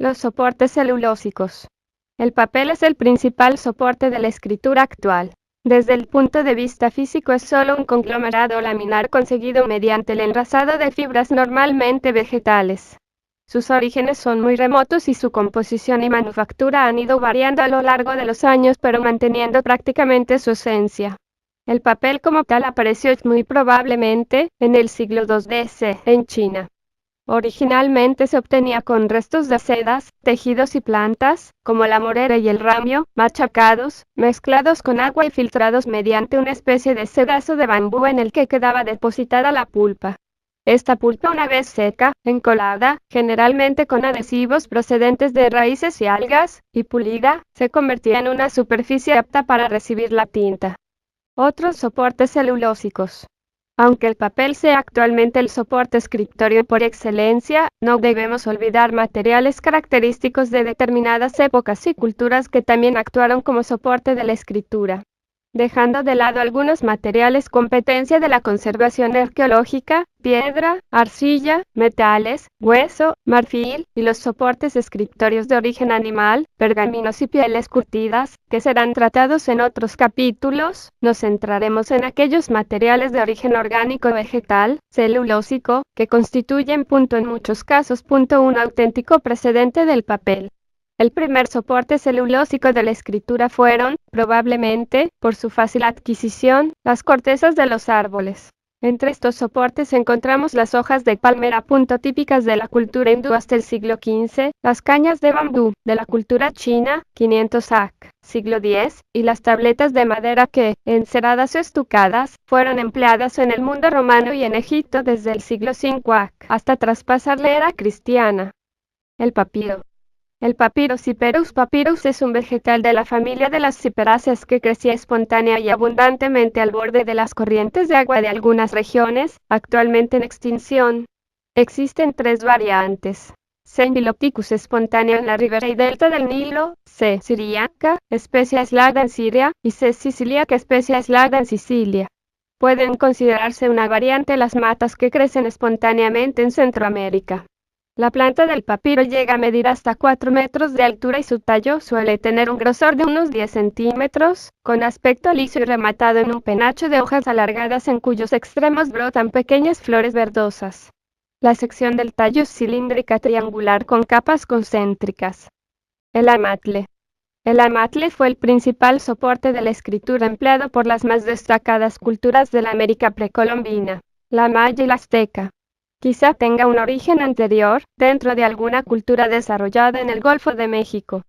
Los soportes celulósicos. El papel es el principal soporte de la escritura actual. Desde el punto de vista físico es solo un conglomerado laminar conseguido mediante el enrasado de fibras normalmente vegetales. Sus orígenes son muy remotos y su composición y manufactura han ido variando a lo largo de los años, pero manteniendo prácticamente su esencia. El papel como tal apareció muy probablemente en el siglo II d.C. en China. Originalmente se obtenía con restos de sedas, tejidos y plantas, como la morera y el ramio, machacados, mezclados con agua y filtrados mediante una especie de sedazo de bambú en el que quedaba depositada la pulpa. Esta pulpa, una vez seca, encolada, generalmente con adhesivos procedentes de raíces y algas, y pulida, se convertía en una superficie apta para recibir la tinta. Otros soportes celulósicos. Aunque el papel sea actualmente el soporte escritorio por excelencia, no debemos olvidar materiales característicos de determinadas épocas y culturas que también actuaron como soporte de la escritura. Dejando de lado algunos materiales competencia de la conservación arqueológica, piedra, arcilla, metales, hueso, marfil, y los soportes escritorios de origen animal, pergaminos y pieles curtidas, que serán tratados en otros capítulos, nos centraremos en aquellos materiales de origen orgánico vegetal, celulósico, que constituyen en muchos casos un auténtico precedente del papel. El primer soporte celulósico de la escritura fueron, probablemente, por su fácil adquisición, las cortezas de los árboles. Entre estos soportes encontramos las hojas de palmera, típicas de la cultura hindú hasta el siglo XV, las cañas de bambú, de la cultura china, 500 AC, siglo X, y las tabletas de madera que, enceradas o estucadas, fueron empleadas en el mundo romano y en Egipto desde el siglo V AC, hasta traspasar la era cristiana. El papiro. El Papyrus Cyperus papyrus es un vegetal de la familia de las ciperáceas que crecía espontánea y abundantemente al borde de las corrientes de agua de algunas regiones, actualmente en extinción. Existen tres variantes. C. Philopticus espontánea en la ribera y delta del Nilo, C. Siriaca, especie aislada en Siria, y C. Siciliaca, especie aislada en Sicilia. Pueden considerarse una variante las matas que crecen espontáneamente en Centroamérica. La planta del papiro llega a medir hasta 4 metros de altura y su tallo suele tener un grosor de unos 10 centímetros, con aspecto liso y rematado en un penacho de hojas alargadas en cuyos extremos brotan pequeñas flores verdosas. La sección del tallo es cilíndrica triangular con capas concéntricas. El amatle. El amatle fue el principal soporte de la escritura empleado por las más destacadas culturas de la América precolombina, la maya y la azteca. Quizá tenga un origen anterior, dentro de alguna cultura desarrollada en el Golfo de México.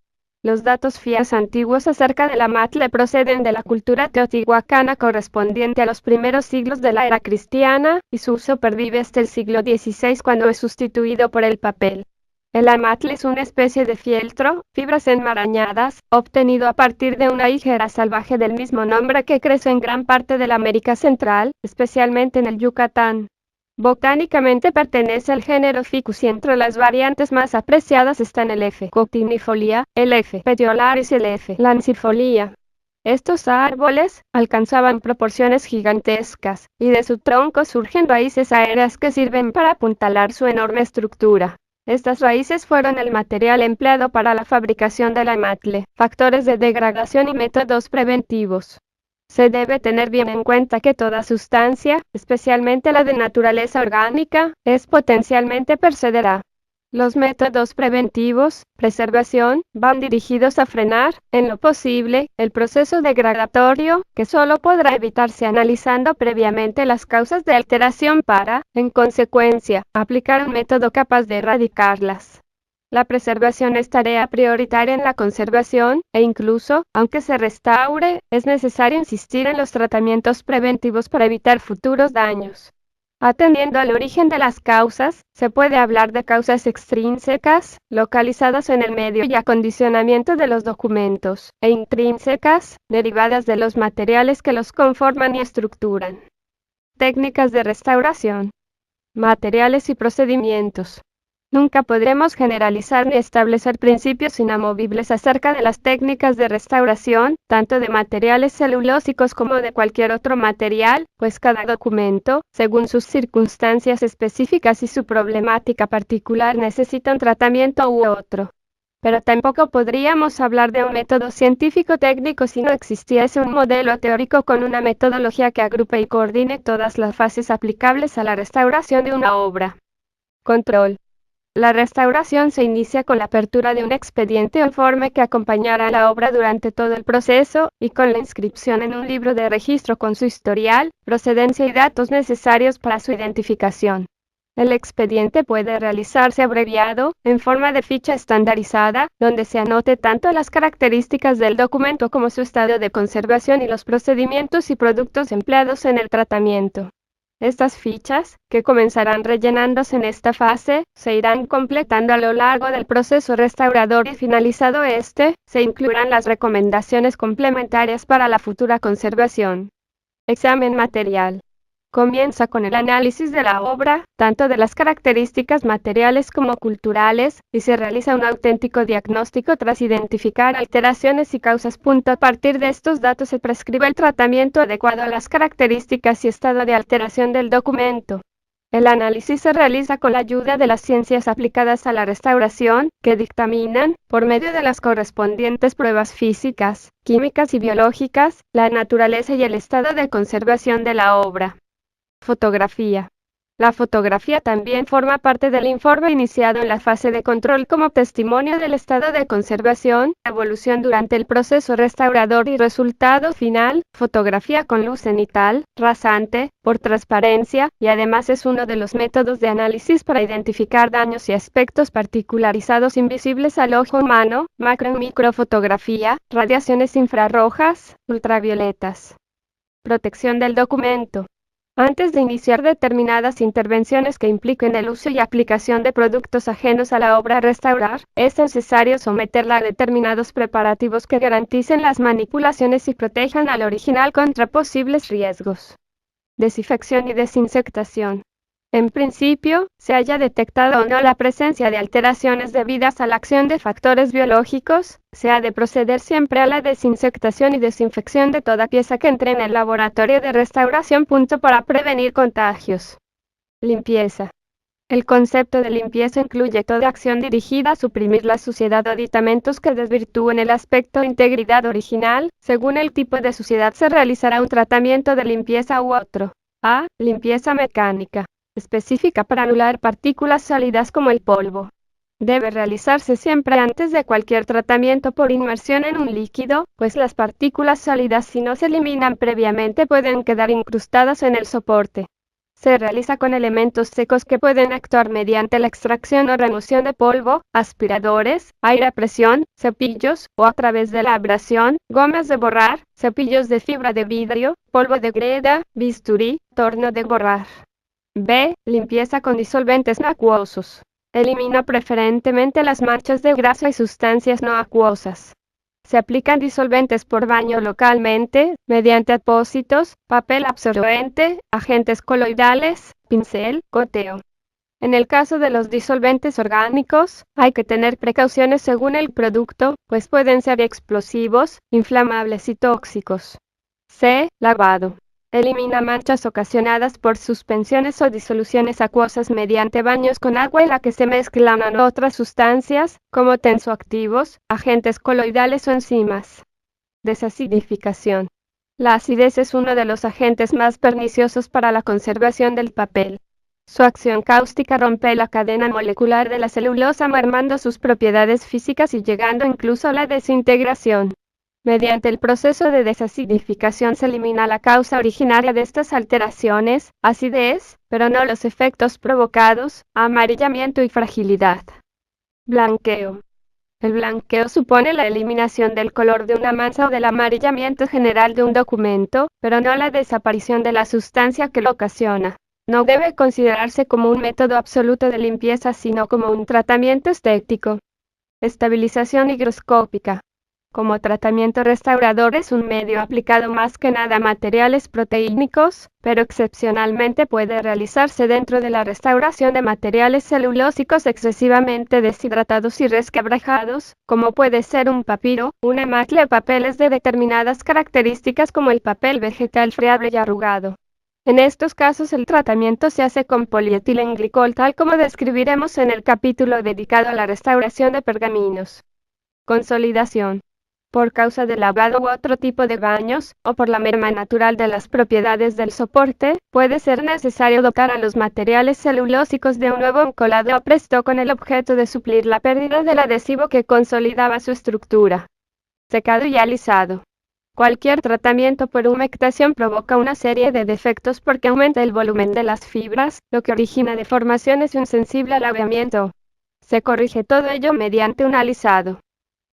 Los datos fías antiguos acerca del amatle proceden de la cultura teotihuacana correspondiente a los primeros siglos de la era cristiana, y su uso pervive hasta el siglo XVI cuando es sustituido por el papel. El amatle es una especie de fieltro, fibras enmarañadas, obtenido a partir de una higuera salvaje del mismo nombre que crece en gran parte de la América Central, especialmente en el Yucatán. Botánicamente pertenece al género Ficus y entre las variantes más apreciadas están el F. cocinifolia, el F. petiolaris y el F. lancifolia. Estos árboles alcanzaban proporciones gigantescas, y de su tronco surgen raíces aéreas que sirven para apuntalar su enorme estructura. Estas raíces fueron el material empleado para la fabricación del amatle, factores de degradación y métodos preventivos. Se debe tener bien en cuenta que toda sustancia, especialmente la de naturaleza orgánica, es potencialmente perecedera. Los métodos preventivos, preservación, van dirigidos a frenar, en lo posible, el proceso degradatorio, que solo podrá evitarse analizando previamente las causas de alteración para, en consecuencia, aplicar un método capaz de erradicarlas. La preservación es tarea prioritaria en la conservación, e incluso, aunque se restaure, es necesario insistir en los tratamientos preventivos para evitar futuros daños. Atendiendo al origen de las causas, se puede hablar de causas extrínsecas, localizadas en el medio y acondicionamiento de los documentos, e intrínsecas, derivadas de los materiales que los conforman y estructuran. Técnicas de restauración. Materiales y procedimientos. Nunca podremos generalizar ni establecer principios inamovibles acerca de las técnicas de restauración, tanto de materiales celulósicos como de cualquier otro material, pues cada documento, según sus circunstancias específicas y su problemática particular, necesita un tratamiento u otro. pero tampoco podríamos hablar de un método científico técnico si no existiese un modelo teórico con una metodología que agrupe y coordine todas las fases aplicables a la restauración de una obra. Control. La restauración se inicia con la apertura de un expediente o informe que acompañará a la obra durante todo el proceso, y con la inscripción en un libro de registro con su historial, procedencia y datos necesarios para su identificación. El expediente puede realizarse abreviado, en forma de ficha estandarizada, donde se anote tanto las características del documento como su estado de conservación y los procedimientos y productos empleados en el tratamiento. Estas fichas, que comenzarán rellenándose en esta fase, se irán completando a lo largo del proceso restaurador y finalizado este, se incluirán las recomendaciones complementarias para la futura conservación. Examen material. Comienza con el análisis de la obra, tanto de las características materiales como culturales, y se realiza un auténtico diagnóstico tras identificar alteraciones y causas. A partir de estos datos se prescribe el tratamiento adecuado a las características y estado de alteración del documento. El análisis se realiza con la ayuda de las ciencias aplicadas a la restauración, que dictaminan, por medio de las correspondientes pruebas físicas, químicas y biológicas, la naturaleza y el estado de conservación de la obra. Fotografía. La fotografía también forma parte del informe iniciado en la fase de control como testimonio del estado de conservación, evolución durante el proceso restaurador y resultado final. Fotografía con luz cenital, rasante, por transparencia, y además es uno de los métodos de análisis para identificar daños y aspectos particularizados invisibles al ojo humano. Macro y microfotografía, radiaciones infrarrojas, ultravioletas. Protección del documento. Antes de iniciar determinadas intervenciones que impliquen el uso y aplicación de productos ajenos a la obra a restaurar, es necesario someterla a determinados preparativos que garanticen las manipulaciones y protejan al original contra posibles riesgos. Desinfección y desinsectación. En principio, se haya detectado o no la presencia de alteraciones debidas a la acción de factores biológicos, se ha de proceder siempre a la desinsectación y desinfección de toda pieza que entre en el laboratorio de restauración. Para prevenir contagios. Limpieza. El concepto de limpieza incluye toda acción dirigida a suprimir la suciedad o aditamentos que desvirtúen el aspecto o integridad original. Según el tipo de suciedad se realizará un tratamiento de limpieza u otro. A. Limpieza mecánica. Específica para anular partículas sólidas como el polvo. Debe realizarse siempre antes de cualquier tratamiento por inmersión en un líquido, pues las partículas sólidas, si no se eliminan previamente, pueden quedar incrustadas en el soporte. Se realiza con elementos secos que pueden actuar mediante la extracción o remoción de polvo, aspiradores, aire a presión, cepillos, o a través de la abrasión, gomas de borrar, cepillos de fibra de vidrio, polvo de greda, bisturí, torno de borrar. B. Limpieza con disolventes no acuosos. Elimina preferentemente las manchas de grasa y sustancias no acuosas. Se aplican disolventes por baño localmente, mediante apósitos, papel absorbente, agentes coloidales, pincel, goteo. En el caso de los disolventes orgánicos, hay que tener precauciones según el producto, pues pueden ser explosivos, inflamables y tóxicos. C. Lavado. Elimina manchas ocasionadas por suspensiones o disoluciones acuosas mediante baños con agua en la que se mezclan otras sustancias, como tensoactivos, agentes coloidales o enzimas. Desacidificación. La acidez es uno de los agentes más perniciosos para la conservación del papel. Su acción cáustica rompe la cadena molecular de la celulosa, mermando sus propiedades físicas y llegando incluso a la desintegración. Mediante el proceso de desacidificación se elimina la causa originaria de estas alteraciones, acidez, pero no los efectos provocados, amarillamiento y fragilidad. Blanqueo. El blanqueo supone la eliminación del color de una mancha o del amarillamiento general de un documento, pero no la desaparición de la sustancia que lo ocasiona. No debe considerarse como un método absoluto de limpieza, sino como un tratamiento estético. Estabilización higroscópica. Como tratamiento restaurador es un medio aplicado más que nada a materiales proteínicos, pero excepcionalmente puede realizarse dentro de la restauración de materiales celulósicos excesivamente deshidratados y resquebrajados, como puede ser un papiro, una macla o papeles de determinadas características como el papel vegetal friable y arrugado. En estos casos el tratamiento se hace con polietilenglicol, tal como describiremos en el capítulo dedicado a la restauración de pergaminos. Consolidación. Por causa del lavado u otro tipo de baños, o por la merma natural de las propiedades del soporte, puede ser necesario dotar a los materiales celulósicos de un nuevo encolado o presto con el objeto de suplir la pérdida del adhesivo que consolidaba su estructura. Secado y alisado. Cualquier tratamiento por humectación provoca una serie de defectos porque aumenta el volumen de las fibras, lo que origina deformaciones y un sensible alavamiento. Se corrige todo ello mediante un alisado.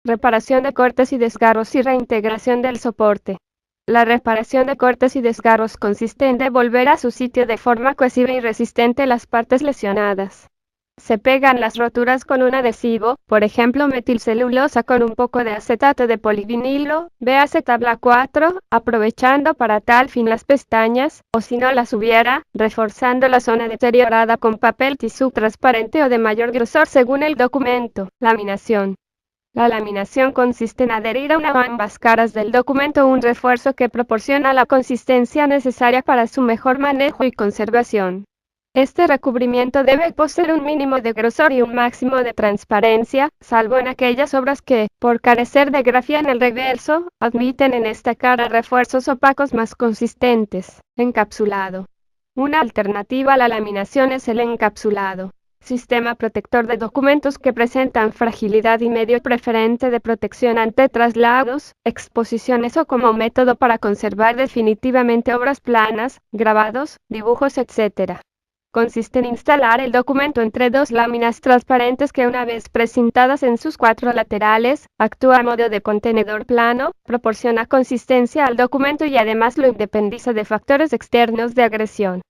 Reparación de cortes y desgarros y reintegración del soporte. La reparación de cortes y desgarros consiste en devolver a su sitio de forma cohesiva y resistente las partes lesionadas. Se pegan las roturas con un adhesivo, por ejemplo metilcelulosa con un poco de acetato de polivinilo, véase tabla 4, aprovechando para tal fin las pestañas, o si no las hubiera, reforzando la zona deteriorada con papel tisú transparente o de mayor grosor según el documento. Laminación. La laminación consiste en adherir a una o ambas caras del documento un refuerzo que proporciona la consistencia necesaria para su mejor manejo y conservación. Este recubrimiento debe poseer un mínimo de grosor y un máximo de transparencia, salvo en aquellas obras que, por carecer de grafía en el reverso, admiten en esta cara refuerzos opacos más consistentes. Encapsulado. Una alternativa a la laminación es el encapsulado. Sistema protector de documentos que presentan fragilidad y medio preferente de protección ante traslados, exposiciones o como método para conservar definitivamente obras planas, grabados, dibujos, etc. Consiste en instalar el documento entre dos láminas transparentes que una vez precintadas en sus 4 laterales, actúa a modo de contenedor plano, proporciona consistencia al documento y además lo independiza de factores externos de agresión.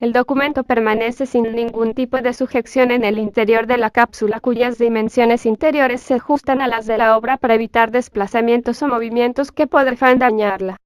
El documento permanece sin ningún tipo de sujeción en el interior de la cápsula cuyas dimensiones interiores se ajustan a las de la obra para evitar desplazamientos o movimientos que podrían dañarla.